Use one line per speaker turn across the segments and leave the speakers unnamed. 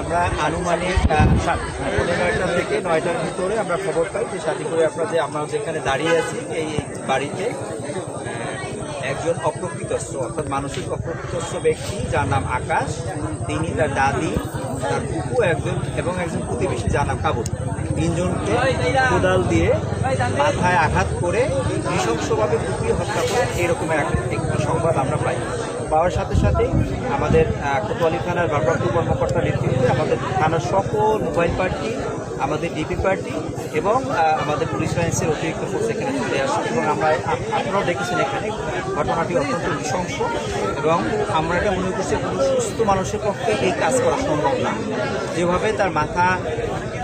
আমরা আনুমানিক 9:30 থেকে 9টার ভিতরে আমরা খবর পাই যে সাথে করে আমরা যেখানে দাঁড়িয়ে আছি এই বাড়িতে একজন অপ্রকৃতস্থ অর্থাৎ মানসিক অপ্রকৃতস্থ ব্যক্তি যার নাম আকাশ, তিনি তার দাদি, তার ফুপু এবং একজন প্রতিবেশী যার নাম কাবুল, তিনজনকে কোদাল দিয়ে মাথায় আঘাত করে নৃশংসভাবে কুপিয়ে হত্যা করে এরকম একটি সংবাদ আমরা পাই। পাওয়ার সাথে সাথেই আমাদের কোতোয়ালি থানার ভারপ্রাপ্ত কর্মকর্তার নেতৃত্বে আমাদের থানার সকল মোবাইল পার্টি, আমাদের ডিপি পার্টি এবং আমাদের পুলিশ লাইন্সের অতিরিক্ত ফোর্স এখানে চলে আসে এবং আপনারাও দেখেছেন এখানে ঘটনাটি অত্যন্ত নৃশংস এবং আমরা এটা মনে করছি কোনো সুস্থ মানুষের পক্ষে এই কাজ করা সম্ভব না। যেভাবে তার মাথা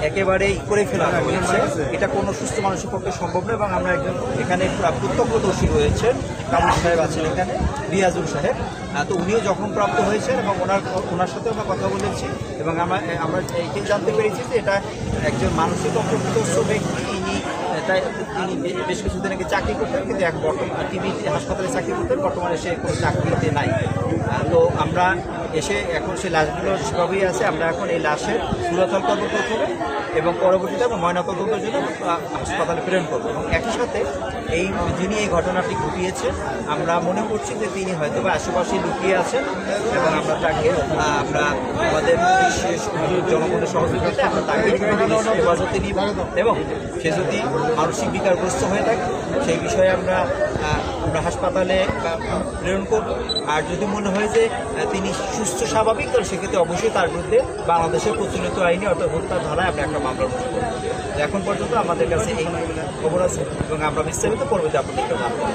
একেবারে করে ফেলা হয়েছে এটা কোনো সুস্থ মানুষের পক্ষে সম্ভব না এবং আমরা একজন এখানে প্রত্যক্ষদর্শী রয়েছেন, কামরুল সাহেব আছেন এখানে, রিয়াজুল সাহেব, তো উনিও যখন প্রাপ্ত হয়েছেন এবং ওনার সাথে আমরা কথা বলেছি এবং আমরা এইটাই জানতে পেরেছি যে এটা একজন মানসিক অপ্রকৃতস্থ ব্যক্তি। তিনি বেশ কিছুদিন আগে চাকরি করতেন কিন্তু বর্তমানে টিভি হাসপাতালে চাকরি করতেন, বর্তমানে সে কোনো চাকরিতে নাই। তো আমরা এসে এখন সেই লাশগুলো সেভাবেই আছে। আমরা এখন এই লাশের চূড়াতল করবো প্রথমে এবং পরবর্তীতে আমরা ময়নাতদন্তের জন্য হাসপাতালে প্রেরণ করবো এবং একই সাথে যিনি এই ঘটনাটি ঘটিয়েছে আমরা মনে করছি যে তিনি হয়তো বা আশেপাশে লুকিয়ে আছেন এবং আমরা তাকে আমাদের জনগণের সহযোগিতা আমরা তাকে হেফাজতে নিব এবং সে যদি মানসিক বিকারগ্রস্ত হয়ে থাকে সেই বিষয়ে আমরা হাসপাতালে প্রেরণ করব। আর যদি মনে হয় যে তিনি সুস্থ স্বাভাবিক তাহলে সেক্ষেত্রে অবশ্যই তার বিরুদ্ধে বাংলাদেশের প্রচলিত আইনে অর্থাৎ হত্যার ধারায় আমরা একটা মামলা রুজু করব। এখন পর্যন্ত আমাদের কাছে এই খবর আছে এবং আমরা বিস্তারিত পরবর্তী আপনাদেরকে জানাবো।